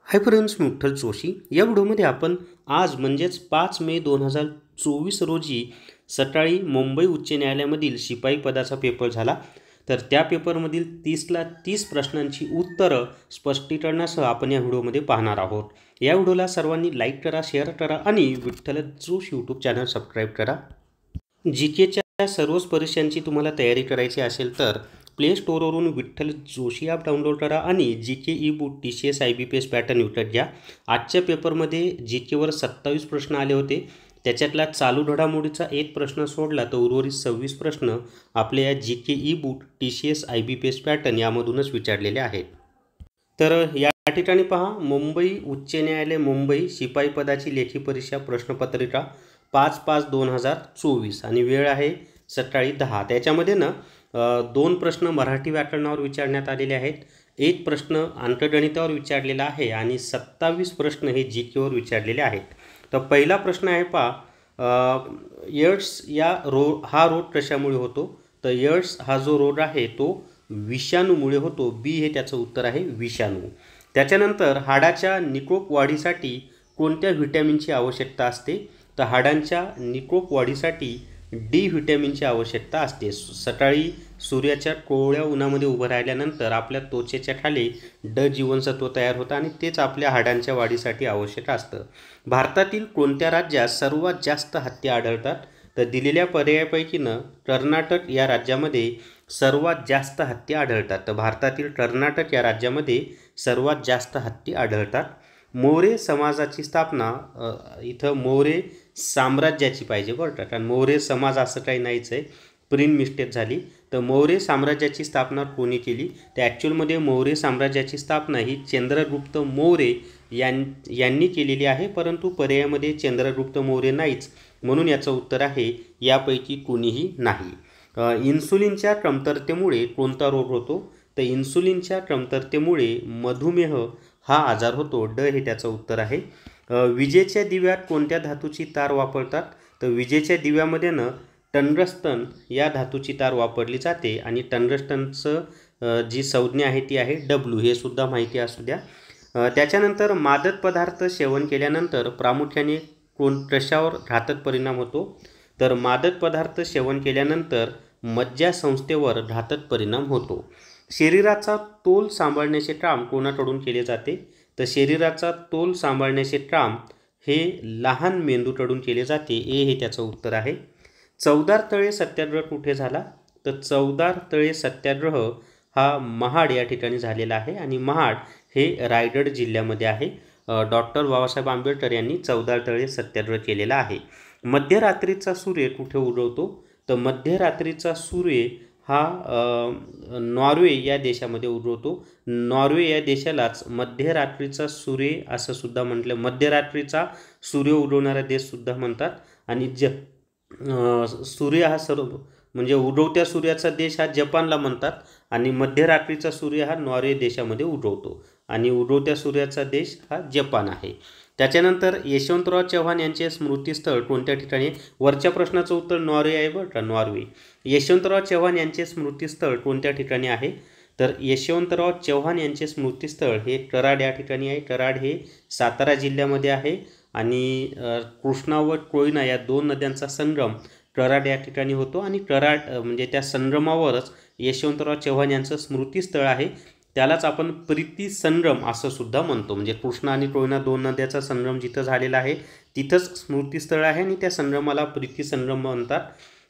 Hi friends, मी विठ्ठल जोशी. या व्हिडिओमध्ये आपण आज म्हणजेच 5 मे 2024 रोजी सकाळी मुंबई उच्च न्यायालयामधील शिपाई पदाचा पेपर झाला. तर त्या पेपरमधील 30ला 30 प्रश्नांची उत्तरं स्पष्टीकरणासह आपण या व्हिडिओमध्ये पाहणार आहोत. या व्हिडिओला सर्वांनी लाईक करा, शेअर करा आणि Vitthal Joshi YouTube channel subscribe करा. जी केच्या सर्वच परीक्षांची तुम्हाला तयारी करायची असेल तर प्ले स्टोअरवरून विठ्ठल जोशी ॲप डाउनलोड करा आणि G K e book TCS IBPS pattern विकत घ्या. आजच्या पेपरमध्ये जी केवर 27 प्रश्न आले होते. त्याच्यातला चालू घडामोडीचा एक प्रश्न सोडला तर उर्वरित 26 प्रश्न आपल्या या G K e book TCS IBPS pattern यामधूनच विचारलेले आहेत. तर या ठिकाणी पहा, मुंबई उच्च न्यायालय मुंबई शिपाई पदाची लेखी परीक्षा प्रश्नपत्रिका 5/5/2024 आणि वेळ आहे सकाळी 10. त्याच्यामध्ये ना 2 प्रश्न मराठी व्याकरणावर विचारण्यात आलेले आहेत, एक प्रश्न अंकगणितावर विचारलेला आहे आणि 27 प्रश्न हे जी केवर विचारलेले आहेत. तर पहिला प्रश्न आहे पहा, एड्स या हा रोग कशामुळे होतो? तर एड्स हा जो रोग आहे तो विषाणूमुळे होतो. बी हे त्याचं उत्तर आहे, विषाणू. त्याच्यानंतर हाडाच्या निकोप वाढीसाठी कोणत्या व्हिटॅमिनची आवश्यकता असते? तर हाडांच्या निकोप वाढीसाठी डी व्हिटॅमिनची आवश्यकता असते. सकाळी सूर्याच्या कोवळ्या उन्हामध्ये उभं राहिल्यानंतर आपल्या त्वचेच्या खाली ड जीवनसत्व तयार होतं आणि तेच आपल्या हाडांच्या वाढीसाठी आवश्यक असतं. भारतातील कोणत्या राज्यात सर्वात जास्त हत्ती आढळतात? तर दिलेल्या पर्यायापैकीनं कर्नाटक या राज्यामध्ये सर्वात जास्त हत्ती आढळतात. तर भारतातील कर्नाटक या राज्यामध्ये सर्वात जास्त हत्ती आढळतात. मौर्य समाजाची स्थापना, इथं मौर्य साम्राज्याची पाहिजे बरं का, कारण मौर्य समाज असं काही नाहीच आहे, प्रिंट मिस्टेक झाली. तर मौर्य साम्राज्याची स्थापना कोणी केली? तर ॲक्च्युअलमध्ये मौर्य साम्राज्याची स्थापना ही चंद्रगुप्त मौर्य यांनी केलेली आहे, परंतु पर्यायामध्ये चंद्रगुप्त मौर्य नाहीच, म्हणून याचं उत्तर आहे यापैकी कोणीही नाही. इन्सुलिनच्या कमतरतेमुळे कोणता रोग होतो? तर इन्सुलिनच्या कमतरतेमुळे मधुमेह हा आजार होतो. ड हे त्याचं उत्तर आहे. विजेच्या दिव्यात कोणत्या धातूची तार वापरतात? तर विजेच्या दिव्यामध्ये टंगस्टन या धातूची तार वापरली जाते आणि टंगस्टनचं जी संज्ञा आहे ती आहे W, हे सुद्धा माहिती असू द्या. त्याच्यानंतर मादक पदार्थ सेवन केल्यानंतर प्रामुख्याने कशावर घातक परिणाम होतो? तर मादक पदार्थ सेवन केल्यानंतर मज्जासंस्थेवर घातक परिणाम होतो. शरीराचा तोल सांभाळण्याचे काम कोणाकडून केले जाते? तर शरीराचा तोल सांभाळण्याचे काम हे लहान मेंदूकडून केले जाते. ए हे त्याचं उत्तर आहे. चवदार तळे सत्याग्रह कुठे झाला? तर चवदार तळे सत्याग्रह हा महाड या ठिकाणी झालेला आहे आणि महाड हे रायगड जिल्ह्यामध्ये आहे. डॉक्टर बाबासाहेब आंबेडकर यांनी चवदार तळे सत्याग्रह केलेला आहे. मध्यरात्रीचा सूर्य कुठे उगवतो? तर मध्यरात्रीचा सूर्य हा नॉर्वे या देशामध्ये उगवतो. नॉर्वे या देशालाच मध्यरात्रीचा सूर्य असं सुद्धा म्हटलं, मध्यरात्रीचा सूर्य उगवणारा देशसुद्धा म्हणतात. आणि सूर्य हा म्हणजे उगवत्या सूर्याचा देश हा जपानला म्हणतात आणि मध्यरात्रीचा सूर्य हा नॉर्वे देशामध्ये उगवतो आणि उगवत्या सूर्याचा देश हा जपान आहे. त्याच्यानंतर यशवंतराव चव्हाण यांचे स्मृतीस्थळ कोणत्या ठिकाणी? वरच्या प्रश्नाचं उत्तर नॉर्वे आहे बरं का, नॉर्वे. यशवंतराव चव्हाण यांचे स्मृतीस्थळ कोणत्या ठिकाणी आहे? तर यशवंतराव चव्हाण यांचे स्मृतीस्थळ हे कराड या ठिकाणी आहे. कराड हे सातारा जिल्ह्यामध्ये आहे आणि कृष्णा व कोयना या 2 नद्यांचा संगम कराड या ठिकाणी होतो आणि कराड म्हणजे त्या संगमावरच यशवंतराव चव्हाण यांचं स्मृतीस्थळ आहे. त्यालाच आपण प्रीती संगम असं सुद्धा म्हणतो. म्हणजे कृष्णा आणि कोयना 2 नद्याचा संगम जिथं झालेला आहे तिथंच स्मृतीस्थळ आहे आणि त्या संगमाला प्रीती संगम म्हणतात.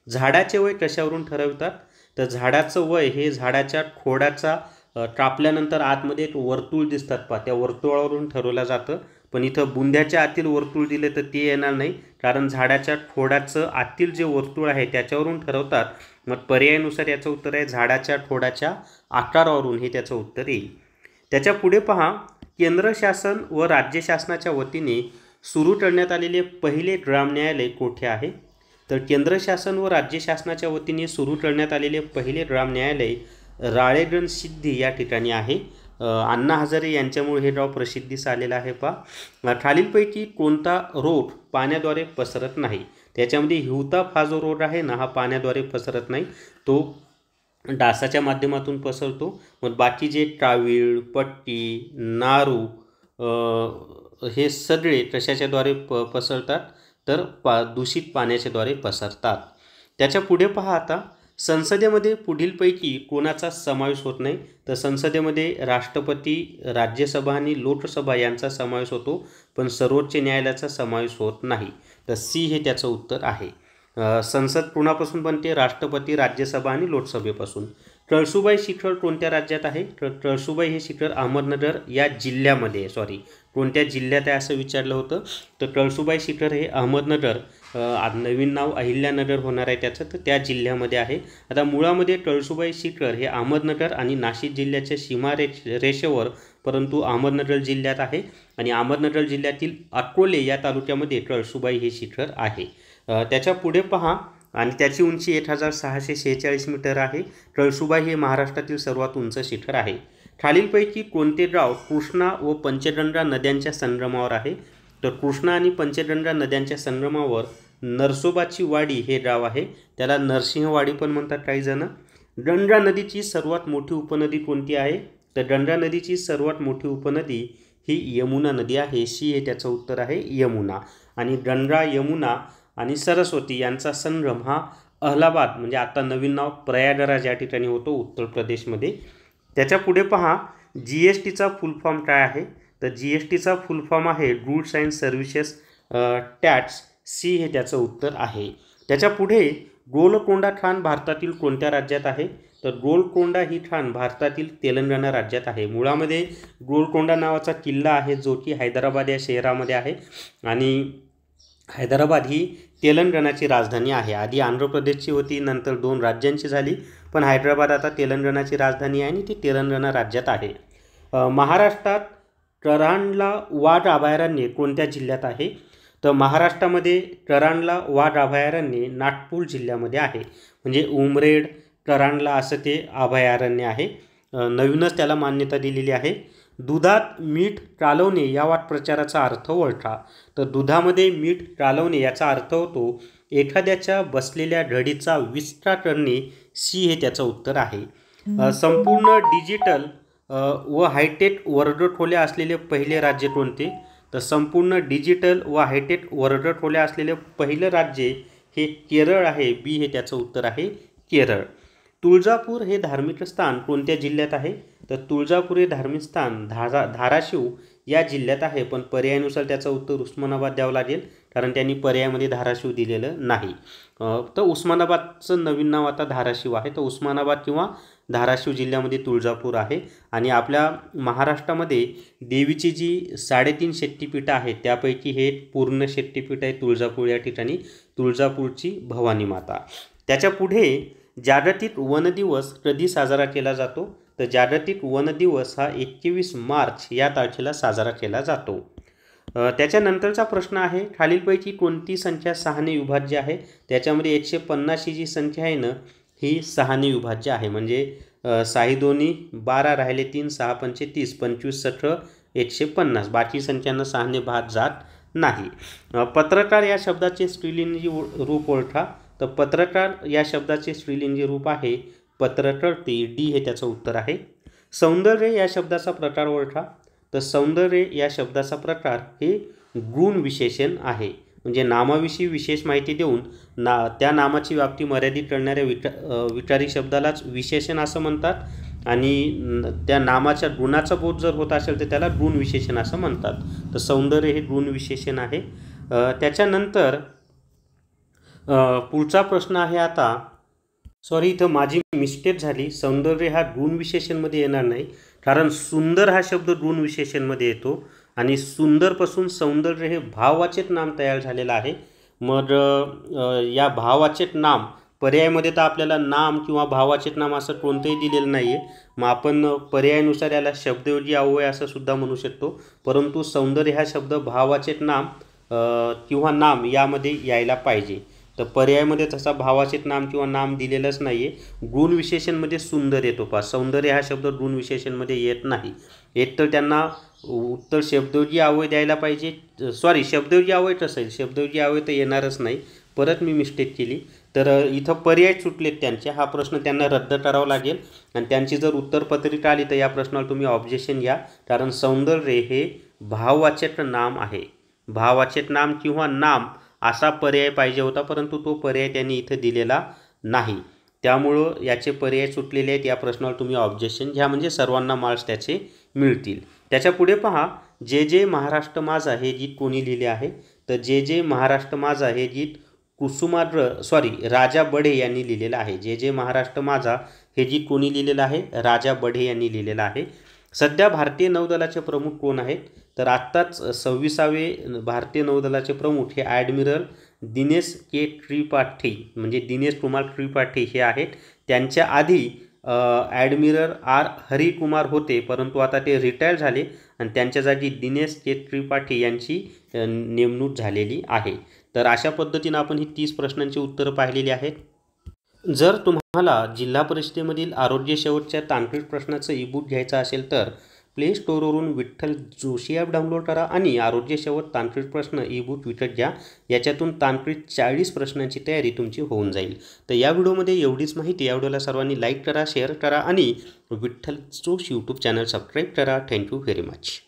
झाडाचे वय कशावरून ठरवतात? तर झाडाचं वय हे झाडाच्या खोडाचा कापल्यानंतर आतमध्ये एक वर्तुळ दिसतात पहा, त्या वर्तुळावरून ठरवलं जातं. पण इथं बुंध्याच्या आतील वर्तुळ दिले तर ते येणार नाही, कारण झाडाच्या खोडाचं आतील जे वर्तुळ आहे त्याच्यावरून ठरवतात. मग पर्यायानुसार याचं उत्तर आहे झाडाच्या खोडाच्या आकारावरून, हे त्याचं उत्तर येईल. त्याच्या पुढे पहा, केंद्र शासन व राज्य शासनाच्या वतीने सुरू करण्यात आलेले पहिले ग्राम न्यायालय कोठे आहे? तर केंद्र शासन व राज्य शासनाच्या वतीने सुरू करण्यात आलेले पहिले ग्राम न्यायालय राळेगण सिद्धी या ठिकाणी आहे. अण्णा हजारे यांच्यामुळे हे गाव प्रसिद्धीस आलेलं आहे पहा. खालीलपैकी कोणता रोग पाण्याद्वारे पसरत नाही? त्याच्यामध्ये हिवताप हा जो रोग आहे ना, हा पाण्याद्वारे पसरत नाही, तो डासाच्या माध्यमातून पसरतो. मग बाकी जे कावीळ, पट्टी, नारू, हे सगळे कशाच्याद्वारे पसरतात तर दूषित पाण्याच्याद्वारे पसरतात. त्याच्या पुढे पहा आता, संसदेमध्ये पुढीलपैकी कोणाचा समावेश होत नाही? तर संसदेमध्ये राष्ट्रपती, राज्यसभा आणि लोकसभा यांचा समावेश होतो, पण सर्वोच्च न्यायालयाचा समावेश होत नाही. तर सी हे त्याचं उत्तर आहे. संसद कोणापासून बनते? राष्ट्रपती, राज्यसभा आणि लोकसभेपासून. कळसुबाई शिखर कोणत्या राज्यात आहे? तर कळसुबाई हे शिखर अहमदनगर या जिल्ह्यामध्ये, कोणत्या जिल्ह्यात आहे असं विचारलं होतं. तर कळसुबाई शिखर हे अहमदनगर, नवीन नाव अहिल्यानगर होणार आहे त्याचं, तर त्या जिल्ह्यामध्ये आहे. आता मुळामध्ये कळसुबाई शिखर हे अहमदनगर आणि नाशिक जिल्ह्याच्या सीमारेषेवर, परंतु अहमदनगर जिल्ह्यात आहे आणि अहमदनगर जिल्ह्यातील अकोले या तालुक्यामध्ये कळसुबाई हे शिखर आहे. त्याच्या पुढे पहा, आणि त्याची उंची 1646 मीटर आहे. कळसुबाई हे महाराष्ट्रातील सर्वात उंच शिखर आहे. खालीलपैकी कोणते गाव कृष्णा व पंचगंगा नद्यांच्या संगमावर आहे? तर कृष्णा आणि पंचगंगा नद्यांच्या संगमावर नरसोबाची वाडी हे गाव आहे. त्याला नरसिंहवाडी पण म्हणतात काही जण. गंगा नदीची सर्वात मोठी उपनदी कोणती आहे? तर गंगा नदीची सर्वात मोठी उपनदी ही यमुना नदी आहे. सी हे त्याचं उत्तर आहे, यमुना. आणि गंगा, यमुना आणि सरस्वती यांचा संगम हा अहलाबाद, म्हणजे आता नवीन नाव प्रयागराज या ठिकाणी होतो, उत्तर प्रदेशमध्ये. त्याच्या पुढे पहा, GSTचा फुल फॉर्म काय आहे? तर GSTचा फुल फॉर्म आहे goods and services tax. C हे त्याचं उत्तर आहे. त्याच्या पुढे गोलकोंडा खान भारतातील कोणत्या राज्यात आहे? तर गोलकोंडा ही खान भारतातील तेलंगणा राज्यात आहे. मुळामध्ये गोलकोंडा नावाचा किल्ला आहे जो की हैदराबाद या शहरामध्ये आहे, आणि हैदराबाद ही तेलंगणाची राजधानी आहे. आधी आंध्र प्रदेशची होती, नंतर 2 राज्यांची झाली, पण हैदराबाद आता तेलंगणाची राजधानी आहे आणि ती तेलंगणा राज्यात आहे. महाराष्ट्रात कऱ्हांडला वाघ अभयारण्य कोणत्या जिल्ह्यात आहे? तर महाराष्ट्रामध्ये कऱ्हांडला वाघ अभयारण्य नागपूर जिल्ह्यामध्ये आहे. म्हणजे उमरेड, कऱ्हांडला असं ते अभयारण्य आहे. नवीनच त्याला मान्यता दिलेली आहे. दुधात मीठ कालवणे या वाक्प्रचाराचा अर्थ ओळखा. तर दुधामध्ये मीठ कालवणे याचा अर्थ होतो एखाद्याच्या बसलेल्या घडीचा विस्तार करणे. सी हे त्याचं उत्तर आहे. संपूर्ण डिजिटल व हायटेक वर्गखोल्या असलेले पहिले राज्य कोणते? तर संपूर्ण डिजिटल व हायटेक वर्गखोल्या असलेले पहिलं राज्य हे केरळ आहे. बी हे त्याचं उत्तर आहे, केरळ. तुळजापूर हे धार्मिक स्थान कोणत्या जिल्ह्यात आहे? तर तुळजापूर हे धार्मिक स्थान धाराशिव या जिल्ह्यात आहे, पण पर्यायानुसार त्याचं उत्तर उस्मानाबाद द्यावं लागेल, कारण त्यांनी पर्यायामध्ये धाराशिव दिलेलं नाही. तर उस्मानाबादचं नवीन नाव आता धाराशिव आहे. तर उस्मानाबाद किंवा धाराशिव जिल्ह्यामध्ये तुळजापूर आहे. आणि आपल्या महाराष्ट्रामध्ये देवीची जी 3.5 शक्तिपीठं आहेत त्यापैकी हे पूर्ण शक्तिपीठ आहे तुळजापूर या ठिकाणी, तुळजापूरची भवानी माता. त्याच्या पुढे जागतिक वन दिवस कधी साजरा केला जातो? तर जागतिक वन दिवस हा 21 मार्च या तारखेला साजरा केला जातो. त्याच्यानंतरचा प्रश्न आहे, खालीलपैकी कोणती संख्या 6ने विभाज्य आहे? त्याच्यामध्ये 150 ही जी संख्या आहे ना, ही 6ने विभाज्य आहे. म्हणजे 6 दोन्ही 12, राहिले 3, 6 पंचे 30, 25 सत्र 150. बाकी संख्यांना 6ने भाग जात नाही. पत्रकार या शब्दाचे स्त्रीलिंगी रूप ओळखा. तर पत्रकार या शब्दाचे स्त्रीलिंगी रूप आहे पत्रकर्ती. डी हे त्याचं उत्तर आहे. सौंदर्य या शब्दाचा प्रकार ओळखा. तर सौंदर्य या शब्दाचा प्रकार हे गुण विशेषण आहे. म्हणजे नामाविषयी विशेष माहिती देऊन त्या नामाची व्याप्ती मर्यादित करणाऱ्या विकारी शब्दालाच विशेषण असं म्हणतात, आणि त्या नामाच्या गुणाचा बोध जर होत असेल तर त्याला गुण विशेषण असं म्हणतात. तर सौंदर्य हे गुण विशेषण आहे. त्याच्यानंतर पुढचा प्रश्न आहे आता, इथं माझी मिस्टेक झाली. सौंदर्य हा गुण विशेषणमध्ये येणार नाही, कारण सुंदर हा शब्द गुण विशेषणमध्ये येतो, आणि सुंदरपासून सौंदर्य हे भाववाचक नाम तयार झालेलं आहे. मग या भाववाचक नाम पर्यायामध्ये तर आपल्याला नाम किंवा भाववाचक नाम असं कोणतंही दिलेलं नाही आहे. मग आपण पर्यायानुसार याला शब्दयोगी अव्यय असं सुद्धा म्हणू शकतो, परंतु सौंदर्य हा शब्द भाववाचक नाम किंवा नाम यामध्ये यायला पाहिजे. तर पर्यायामध्ये तसा भाववाचक नाम किंवा नाम दिलेलंच नाही आहे. गुण विशेषणमध्ये सुंदर येतो पहा, सौंदर्य हा शब्द गुण विशेषणमध्ये येत नाही. एक तर त्यांना उत्तर शब्दयोगी अव्यय द्यायला पाहिजे, शब्दयोगी अव्यय असेल, शब्दयोगी अव्यय तर येणारच नाही. परत मी मिस्टेक केली, तर इथं पर्याय सुटलेत त्यांचे. हा प्रश्न त्यांना रद्द करावा लागेल, आणि त्यांची जर उत्तरपत्रिका आली तर या प्रश्नाला तुम्ही ऑब्जेक्शन घ्या, कारण सौंदर्य हे भाववाचक नाम आहे. भाववाचक नाम किंवा नाम असा पर्याय पाहिजे होता, परंतु तो पर्याय त्यांनी इथं दिलेला नाही. त्यामुळं याचे पर्याय सुटलेले आहेत. या प्रश्नावर तुम्ही ऑब्जेक्शन घ्या, म्हणजे सर्वांना मार्क्स त्याचे मिळतील. त्याच्या पुढे पहा, जे जे महाराष्ट्र माझा हे गीत कोणी लिहिले आहे? तर जे जे महाराष्ट्र माझा हे गीत राजा बढे यांनी लिहिलेलं आहे. जे जे महाराष्ट्र माझा हे गीत कोणी लिहिलेलं आहे? राजा बढे यांनी लिहिलेलं आहे. सध्या भारतीय नौदलाचे प्रमुख कोण आहेत? तर आत्ताच 26वे भारतीय नौदलाचे प्रमुख हे ॲडमिरल दिनेश के त्रिपाठी, म्हणजे दिनेश कुमार त्रिपाठी हे आहेत. त्यांच्या आधी ॲडमिरल आर हरिकुमार होते, परंतु आता ते रिटायर झाले आणि त्यांच्या जागी दिनेश के त्रिपाठी यांची नेमणूक झालेली आहे. तर अशा पद्धतीनं आपण ही 30 प्रश्नांची उत्तरं पाहिलेली आहेत. जर तुम्हाला जिल्हा परिषदेमधील आरोग्य शेवटच्या तांत्रिक प्रश्नाचं ई-बुक घ्यायचं असेल तर प्ले स्टोअरवरून विठ्ठल जोशी ॲप डाउनलोड करा आणि आरोग्य शेवट तांत्रिक प्रश्न ई-बुक विकत घ्या. याच्यातून तांत्रिक 40 प्रश्नांची तयारी तुमची होऊन जाईल. तर या व्हिडिओमध्ये एवढीच माहिती. या व्हिडिओला सर्वांनी लाईक करा, शेअर करा आणि Vitthal Joshi YouTube channel subscribe करा. Thank you very much.